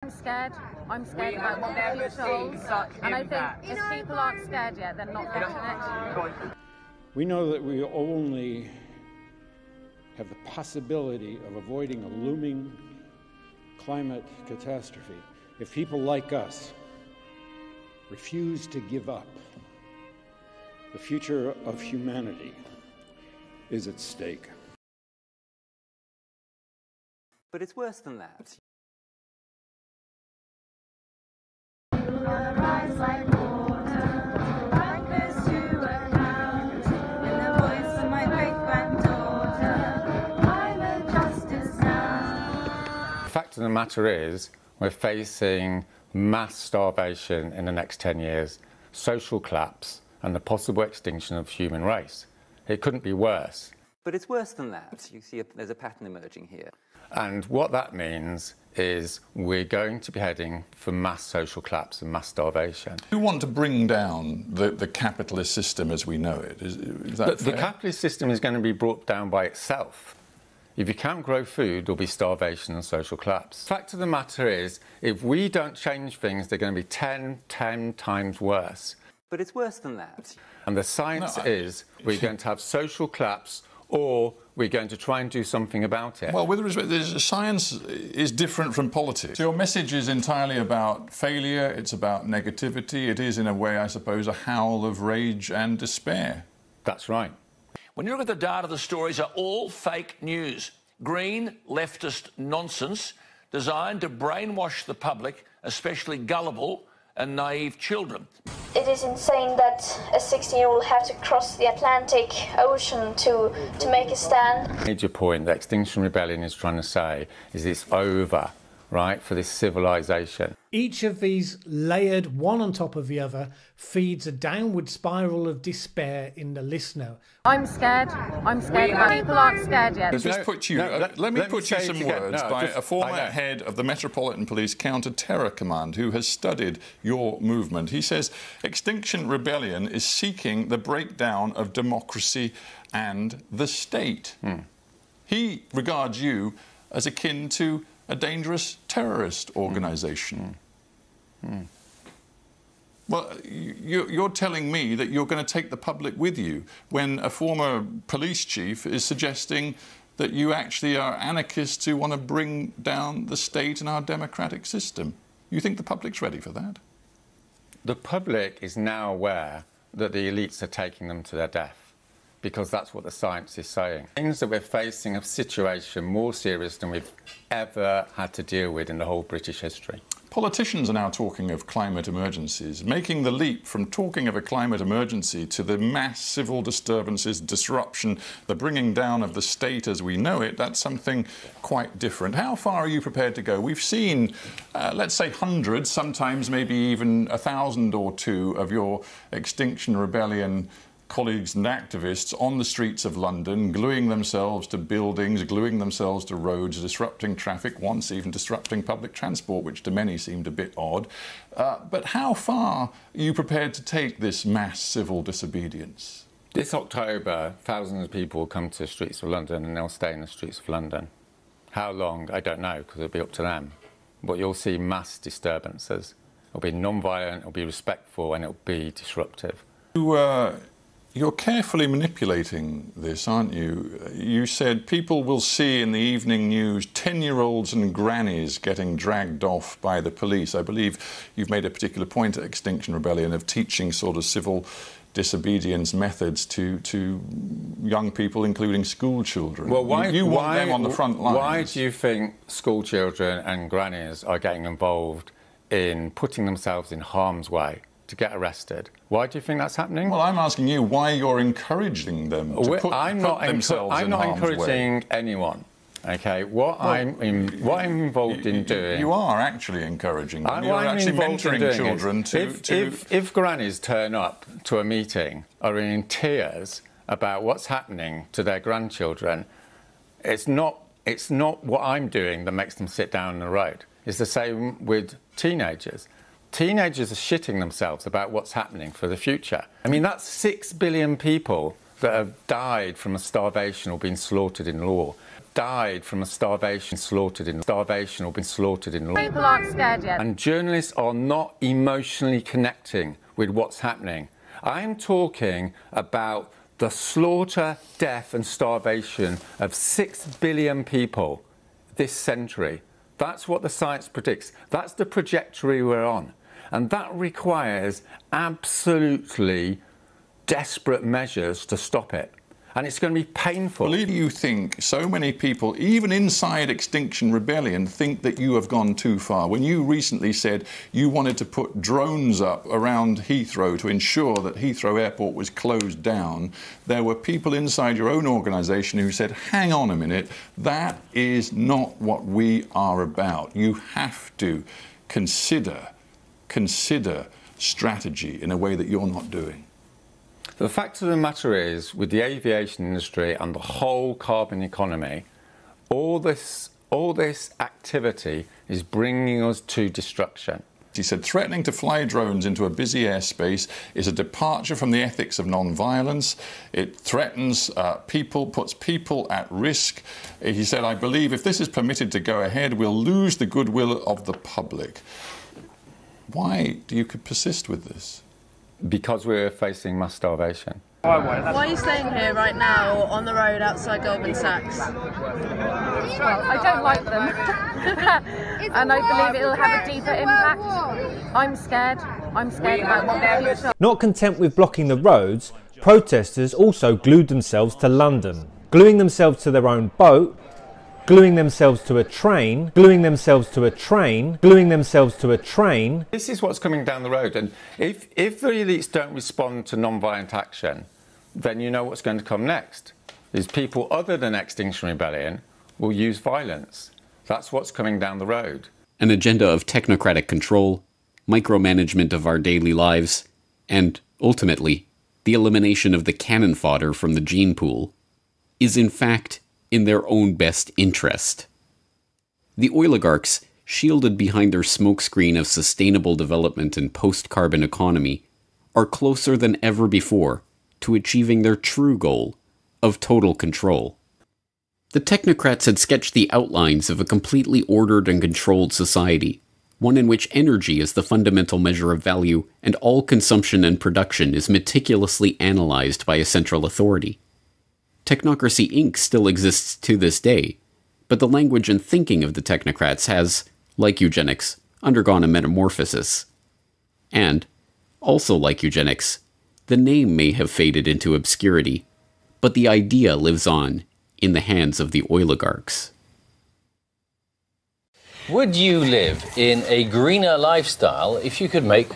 I'm scared. I'm scared about what the future holds. And I think if people aren't scared yet, they're not getting it. We know that we only have the possibility of avoiding a looming climate catastrophe if people like us refuse to give up. The future of humanity is at stake. But it's worse than that. The fact of the matter is, we're facing mass starvation in the next 10 years, social collapse, and the possible extinction of the human race. It couldn't be worse. But it's worse than that. You see, there's a pattern emerging here. And what that means is we're going to be heading for mass social collapse and mass starvation. You want to bring down the capitalist system as we know it. Is that fair? The capitalist system is going to be brought down by itself. If you can't grow food, there'll be starvation and social collapse. The fact of the matter is, if we don't change things, they're going to be 10 times worse. But it's worse than that. And the science is we're going to have social collapse, or we're going to try and do something about it. Well, with respect, science is different from politics. Your message is entirely about failure, it's about negativity. It is, in a way, I suppose, a howl of rage and despair. That's right. When you look at the data, the stories are all fake news. Green, leftist nonsense designed to brainwash the public, especially gullible and naive children. It is insane that a 16-year-old will have to cross the Atlantic Ocean to make a stand. The major point that Extinction Rebellion is trying to say is it's over, right, for this civilization. Each of these, layered one on top of the other, feeds a downward spiral of despair in the listener. I'm scared. I'm scared. People aren't scared yet. Let me put you some words by a former head of the Metropolitan Police Counter-Terror Command who has studied your movement. He says Extinction Rebellion is seeking the breakdown of democracy and the state. He regards you as akin to a dangerous terrorist organisation. Well, you're telling me that you're going to take the public with you when a former police chief is suggesting that you actually are anarchists who want to bring down the state and our democratic system. You think the public's ready for that? The public is now aware that the elites are taking them to their death, because that's what the science is saying. It means that we're facing a situation more serious than we've ever had to deal with in the whole British history. Politicians are now talking of climate emergencies, making the leap from talking of a climate emergency to the mass civil disturbances, disruption, the bringing down of the state as we know it. That's something quite different. How far are you prepared to go? We've seen, let's say, hundreds, sometimes maybe even 1,000 or two of your Extinction Rebellion colleagues and activists on the streets of London, gluing themselves to buildings, gluing themselves to roads, disrupting traffic, once even disrupting public transport, which to many seemed a bit odd. But how far are you prepared to take this mass civil disobedience? This October, thousands of people will come to the streets of London and they'll stay in the streets of London. How long? I don't know, because it'll be up to them. But you'll see mass disturbances. It'll be non-violent, it'll be respectful, and it'll be disruptive. You're carefully manipulating this, aren't you? You said people will see in the evening news 10-year-olds and grannies getting dragged off by the police. I believe you've made a particular point at Extinction Rebellion of teaching sort of civil disobedience methods to young people, including school children. Well, you want them on the front lines. Why do you think school children and grannies are getting involved in putting themselves in harm's way to get arrested? Why do you think that's happening? Well, I'm asking you why you're encouraging them to put themselves in harm's way. I'm not encouraging anyone. Okay, what I'm involved in doing. You are actually encouraging them. You're actually mentoring children If grannies turn up to a meeting, are in tears about what's happening to their grandchildren, it's not what I'm doing that makes them sit down on the road. It's the same with teenagers. Teenagers are shitting themselves about what's happening for the future. I mean, that's 6 billion people that have died from starvation or been slaughtered in war. died from a starvation, slaughtered in starvation or been slaughtered in. People aren't scared yet. And journalists are not emotionally connecting with what's happening. I'm talking about the slaughter, death and starvation of 6 billion people this century. That's what the science predicts. That's the trajectory we're on. And that requires absolutely desperate measures to stop it. And it's going to be painful. Well, do you think so many people, even inside Extinction Rebellion, think that you have gone too far? When you recently said you wanted to put drones up around Heathrow to ensure that Heathrow Airport was closed down, there were people inside your own organisation who said, hang on a minute, that is not what we are about. You have to consider strategy in a way that you're not doing. The fact of the matter is, with the aviation industry and the whole carbon economy, all this activity is bringing us to destruction. He said threatening to fly drones into a busy airspace is a departure from the ethics of non-violence. It threatens people, puts people at risk. He said, I believe if this is permitted to go ahead, we'll lose the goodwill of the public. Why do you persist with this? Because we're facing mass starvation. Why are you staying here right now on the road outside Goldman Sachs? Well, I don't like them. And I believe it'll have a deeper impact. I'm scared. I'm scared about what the future. Not content with blocking the roads, protesters also glued themselves to London, gluing themselves to their own boat, gluing themselves to a train, gluing themselves to a train, gluing themselves to a train. This is what's coming down the road, and if the elites don't respond to non-violent action, then you know what's going to come next. Is people other than Extinction Rebellion will use violence. That's what's coming down the road. An agenda of technocratic control, micromanagement of our daily lives, and, ultimately, the elimination of the cannon fodder from the gene pool, is in fact in their own best interest. The oligarchs, shielded behind their smokescreen of sustainable development and post-carbon economy, are closer than ever before to achieving their true goal of total control. The technocrats had sketched the outlines of a completely ordered and controlled society, one in which energy is the fundamental measure of value and all consumption and production is meticulously analyzed by a central authority. Technocracy Inc. still exists to this day, but the language and thinking of the technocrats has, like eugenics, undergone a metamorphosis. And, also like eugenics, the name may have faded into obscurity, but the idea lives on in the hands of the oligarchs. Would you live in a greener lifestyle if you could make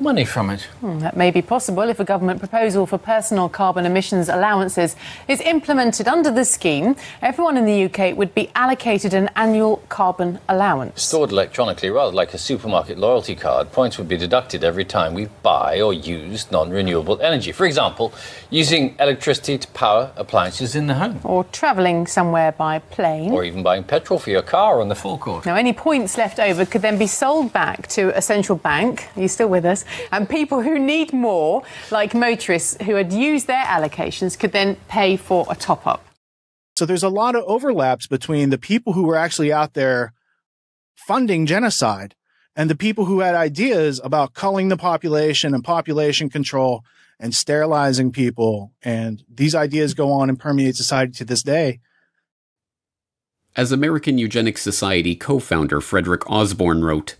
money from it? That may be possible if a government proposal for personal carbon emissions allowances is implemented under the scheme. Everyone in the UK would be allocated an annual carbon allowance. Stored electronically, rather like a supermarket loyalty card, points would be deducted every time we buy or use non-renewable energy. For example, using electricity to power appliances in the home. Or travelling somewhere by plane. Or even buying petrol for your car on the forecourt. Now, any points left over could then be sold back to a central bank. Are you still with us? And people who need more, like motorists who had used their allocations, could then pay for a top-up. So there's a lot of overlaps between the people who were actually out there funding genocide and the people who had ideas about culling the population and population control and sterilizing people. And these ideas go on and permeate society to this day. As American Eugenics Society co-founder Frederick Osborne wrote,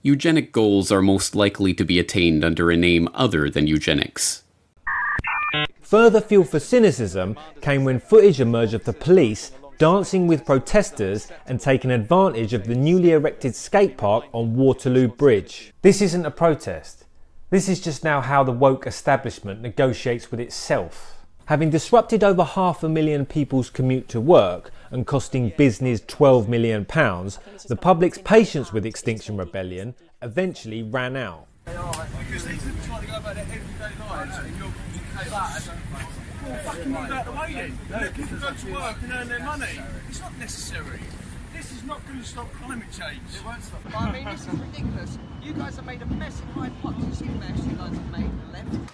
eugenic goals are most likely to be attained under a name other than eugenics. Further fuel for cynicism came when footage emerged of the police dancing with protesters and taking advantage of the newly erected skate park on Waterloo Bridge. This isn't a protest. This is just now how the woke establishment negotiates with itself. Having disrupted over 500,000 people's commute to work and costing business £12 million, the public's patience with Extinction Rebellion eventually ran out. Because these are trying to go about their everyday lives and you're chaos. Well, fucking move out the way then. Let people go to work and earn their money. It's not necessary. This is not going to stop climate change. It won't stop. I mean, this is ridiculous. You guys have made a mess in Hyde Park. You see the mess you guys have made and left?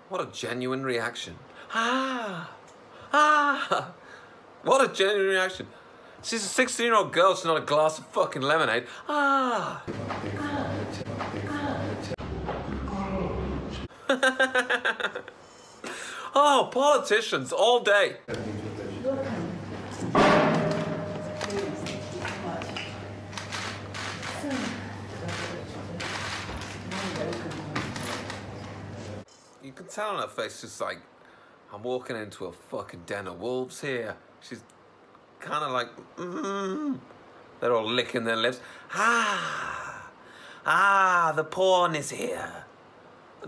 What a genuine reaction. Ah! Ah! What a genuine reaction. She's a 16-year-old girl, she's not a glass of fucking lemonade. Ah! Oh, politicians all day. You can tell on her face, just like, I'm walking into a fucking den of wolves here. She's kind of like, They're all licking their lips. The porn is here.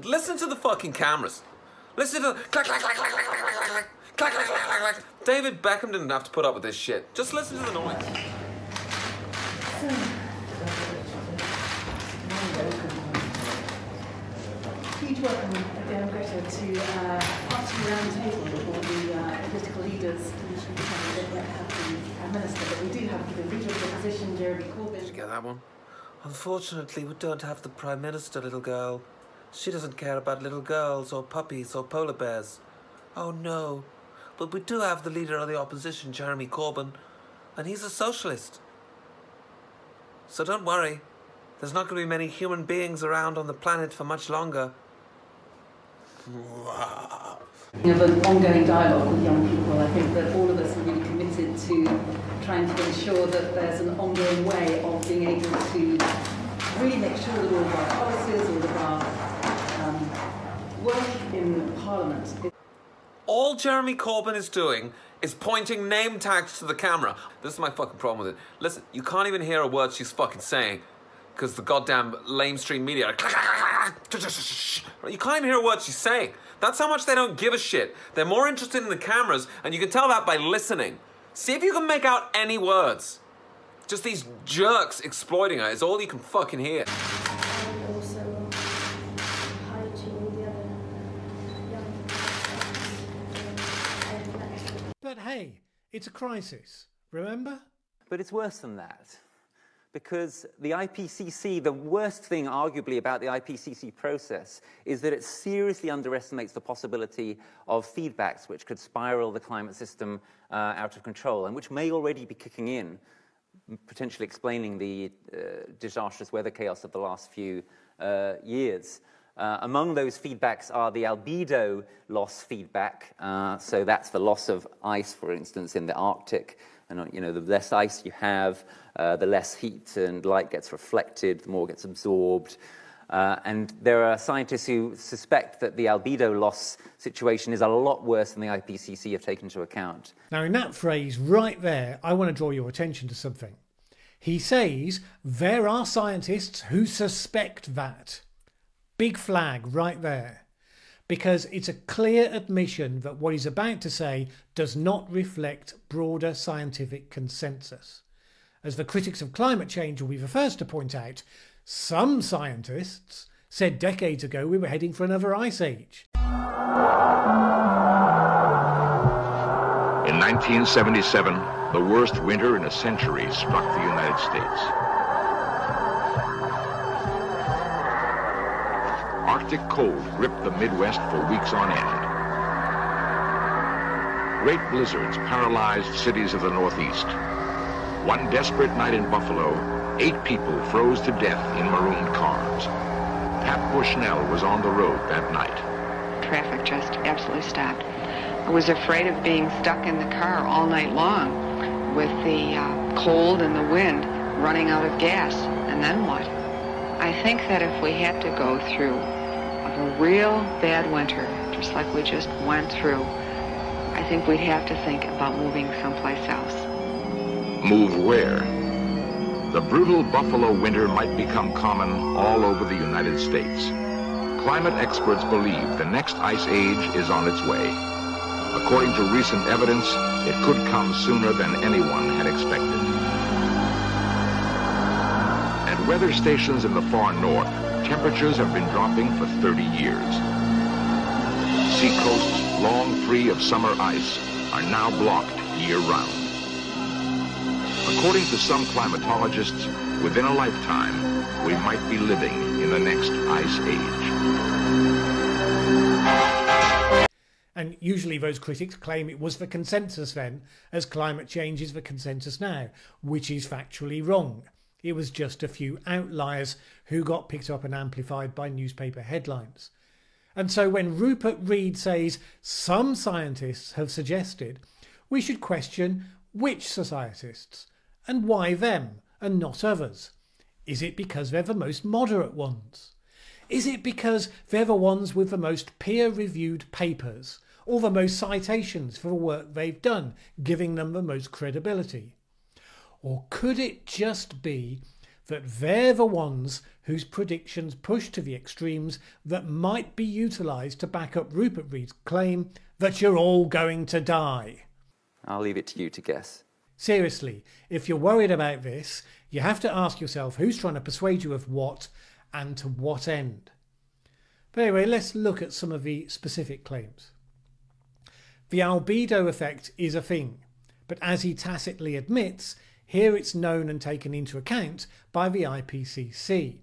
Listen to the fucking cameras. Listen to the clack, clack, clack, clack, clack, clack, clack, clack, clack, clack, clack, clack. David Beckham didn't have to put up with this shit. Just listen to the noise. Huge welcome again, Greta, to party roundtable with all the political leaders. We don't yet have the Prime Minister, but we do have the Leader of the Opposition, Jeremy Corbyn. Did you get that one? Unfortunately, we don't have the Prime Minister, little girl. She doesn't care about little girls or puppies or polar bears. Oh no. But we do have the Leader of the Opposition, Jeremy Corbyn, and he's a socialist. So don't worry. There's not going to be many human beings around on the planet for much longer. We have an ongoing dialogue with young people. I think that all of us are really committed to trying to ensure that there's an ongoing way of being able to really make sure that all of our policies, all of our work in Parliament. All Jeremy Corbyn is doing is pointing name tags to the camera. This is my fucking problem with it. Listen, you can't even hear a word she's fucking saying because the goddamn lamestream media are... You can't even hear a word she's saying. That's how much they don't give a shit. They're more interested in the cameras, and you can tell that by listening. See if you can make out any words. Just these jerks exploiting her is all you can fucking hear. But hey, it's a crisis, remember? But it's worse than that. Because the IPCC, the worst thing arguably about the IPCC process is that it seriously underestimates the possibility of feedbacks which could spiral the climate system out of control and which may already be kicking in, potentially explaining the disastrous weather chaos of the last few years. Among those feedbacks are the albedo loss feedback. So that's the loss of ice, for instance, in the Arctic. And, you know, the less ice you have, the less heat and light gets reflected, the more gets absorbed. And there are scientists who suspect that the albedo loss situation is a lot worse than the IPCC have taken into account. Now, in that phrase right there, I want to draw your attention to something. He says there are scientists who suspect that. Big flag right there. Because it's a clear admission that what he's about to say does not reflect broader scientific consensus. As the critics of climate change will be the first to point out, some scientists said decades ago we were heading for another ice age. In 1977, the worst winter in a century struck the United States. Arctic cold gripped the Midwest for weeks on end. Great blizzards paralyzed cities of the Northeast. One desperate night in Buffalo, 8 people froze to death in marooned cars. Pat Bushnell was on the road that night. Traffic just absolutely stopped. I was afraid of being stuck in the car all night long with the cold and the wind running out of gas. And then what? I think that if we had to go through a real bad winter, just like we just went through, I think we'd have to think about moving someplace else. Move where? The brutal Buffalo winter might become common all over the United States. Climate experts believe the next ice age is on its way. According to recent evidence, it could come sooner than anyone had expected. At weather stations in the far north, temperatures have been dropping for 30 years. Seacoasts long free of summer ice are now blocked year-round. According to some climatologists, within a lifetime, we might be living in the next ice age. And usually those critics claim it was the consensus then, as climate change is the consensus now, which is factually wrong. It was just a few outliers who got picked up and amplified by newspaper headlines. And so when Rupert Read says some scientists have suggested, we should question which scientists and why them and not others. Is it because they're the most moderate ones? Is it because they're the ones with the most peer-reviewed papers or the most citations for the work they've done, giving them the most credibility? Or could it just be that they're the ones whose predictions push to the extremes that might be utilised to back up Rupert Read's claim that you're all going to die? I'll leave it to you to guess. Seriously, if you're worried about this, you have to ask yourself who's trying to persuade you of what and to what end. But anyway, let's look at some of the specific claims. The albedo effect is a thing, but as he tacitly admits, here it's known and taken into account by the IPCC.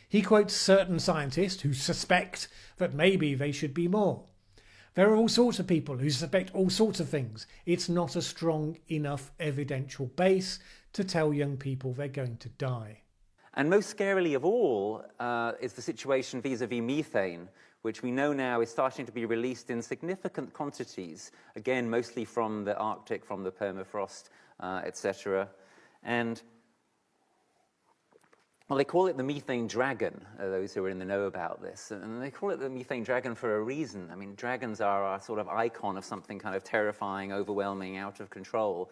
He quotes certain scientists who suspect that maybe they should be more. There are all sorts of people who suspect all sorts of things. It's not a strong enough evidential base to tell young people they're going to die. And most scarily of all is the situation vis-à-vis methane, which we know now is starting to be released in significant quantities, again, mostly from the Arctic, from the permafrost, etc. And, well, they call it the methane dragon, those who are in the know about this. And they call it the methane dragon for a reason. I mean, dragons are our sort of icon of something kind of terrifying, overwhelming, out of control.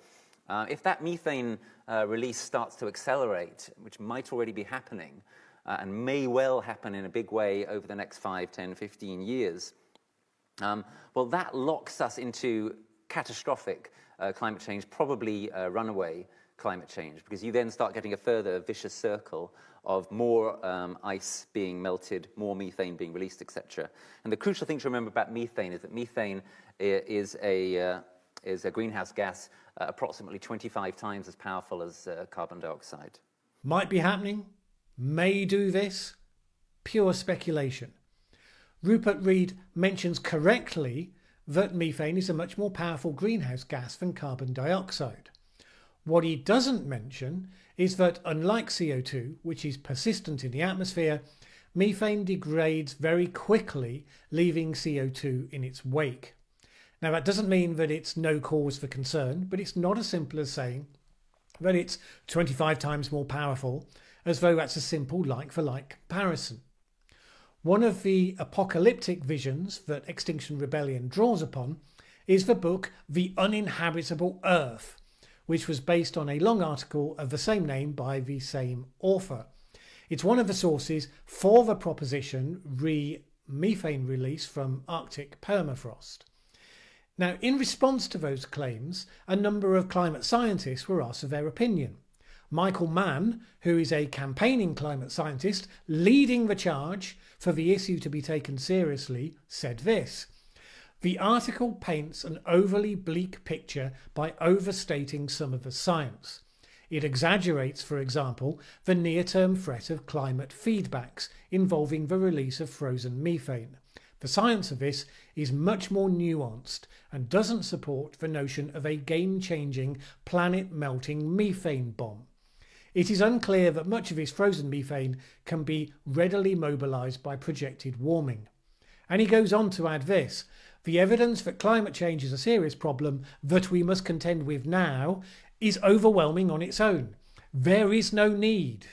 If that methane release starts to accelerate, which might already be happening, and may well happen in a big way over the next 5, 10, 15 years, well, that locks us into catastrophic climate change, probably runaway climate change, because you then start getting a further vicious circle of more ice being melted, more methane being released, etc. And the crucial thing to remember about methane is that methane is a greenhouse gas approximately 25 times as powerful as carbon dioxide. Might be happening, may do this, pure speculation. Rupert Read mentions correctly that methane is a much more powerful greenhouse gas than carbon dioxide. What he doesn't mention is that unlike CO2, which is persistent in the atmosphere, methane degrades very quickly, leaving CO2 in its wake. Now, that doesn't mean that it's no cause for concern, but it's not as simple as saying that it's 25 times more powerful, as though that's a simple like-for-like comparison. One of the apocalyptic visions that Extinction Rebellion draws upon is the book The Uninhabitable Earth, which was based on a long article of the same name by the same author. It's one of the sources for the proposition methane release from Arctic permafrost. Now, in response to those claims, a number of climate scientists were asked of their opinion. Michael Mann, who is a campaigning climate scientist leading the charge for the issue to be taken seriously, said this: "The article paints an overly bleak picture by overstating some of the science. It exaggerates, for example, the near-term threat of climate feedbacks involving the release of frozen methane. The science of this is much more nuanced and doesn't support the notion of a game-changing, planet-melting methane bomb. It is unclear that much of this frozen methane can be readily mobilised by projected warming." And he goes on to add this: "The evidence that climate change is a serious problem that we must contend with now is overwhelming on its own. There is no need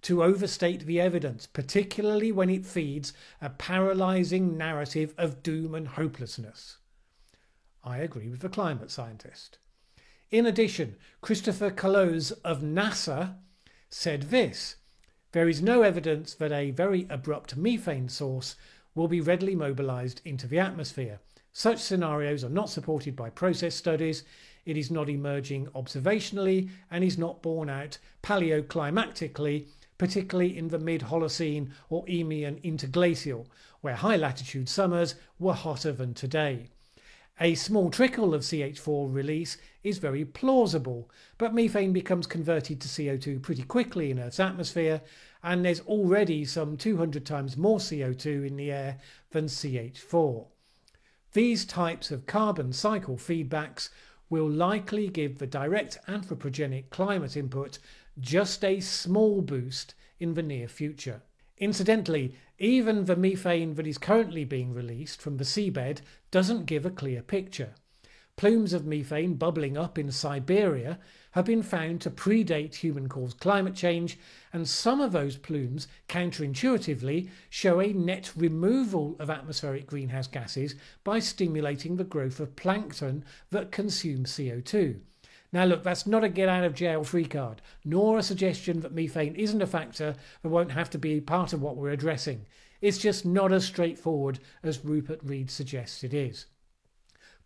to overstate the evidence, particularly when it feeds a paralysing narrative of doom and hopelessness." I agree with the climate scientist. In addition, Christopher Close of NASA said this: "There is no evidence that a very abrupt methane source will be readily mobilised into the atmosphere. Such scenarios are not supported by process studies, it is not emerging observationally, and is not borne out paleoclimatically, particularly in the mid-Holocene or Eemian interglacial, where high-latitude summers were hotter than today. A small trickle of CH4 release is very plausible, but methane becomes converted to CO2 pretty quickly in Earth's atmosphere, and there's already some 200 times more CO2 in the air than CH4. These types of carbon cycle feedbacks will likely give the direct anthropogenic climate input just a small boost in the near future. Incidentally, even the methane that is currently being released from the seabed doesn't give a clear picture. Plumes of methane bubbling up in Siberia have been found to predate human-caused climate change, and some of those plumes, counterintuitively, show a net removal of atmospheric greenhouse gases by stimulating the growth of plankton that consume CO2. Now look, that's not a get-out-of-jail-free card, nor a suggestion that methane isn't a factor that won't have to be part of what we're addressing. It's just not as straightforward as Rupert Read suggests it is.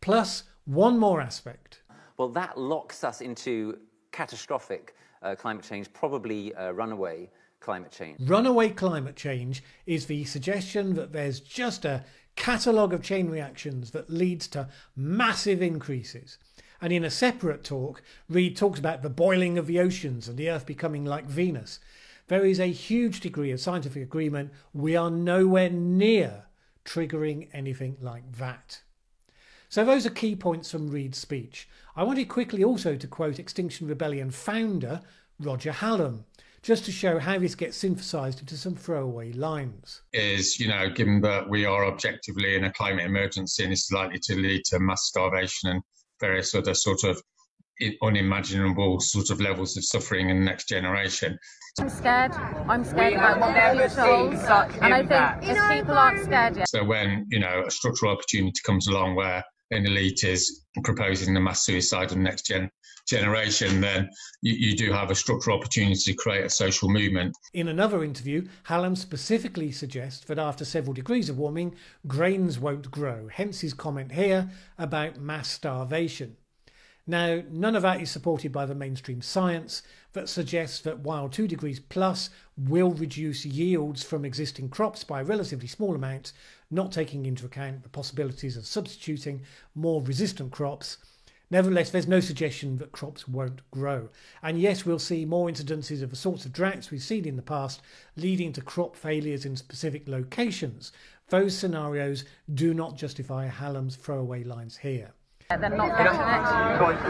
Plus, one more aspect. Well, that locks us into catastrophic climate change, probably runaway climate change. Runaway climate change is the suggestion that there's just a catalogue of chain reactions that leads to massive increases. And in a separate talk, Read talks about the boiling of the oceans and the Earth becoming like Venus. There is a huge degree of scientific agreement. We are nowhere near triggering anything like that. So those are key points from Read's speech. I wanted quickly also to quote Extinction Rebellion founder Roger Hallam, just to show how this gets synthesised into some throwaway lines. Given that we are objectively in a climate emergency and it's likely to lead to mass starvation and various other sort of unimaginable sort of levels of suffering in the next generation. I'm scared about what the future holds, and I think if people aren't scared yet. So when, a structural opportunity comes along where an elite is proposing the mass suicide of the next generation, then you do have a structural opportunity to create a social movement. In another interview, Hallam specifically suggests that after several degrees of warming, grains won't grow, hence his comment here about mass starvation. Now, none of that is supported by the mainstream science that suggests that while 2 degrees plus will reduce yields from existing crops by a relatively small amount, not taking into account the possibilities of substituting more resistant crops, nevertheless, there's no suggestion that crops won't grow. And yes, we'll see more incidences of the sorts of droughts we've seen in the past, leading to crop failures in specific locations. Those scenarios do not justify Hallam's throwaway lines here. They're not getting it.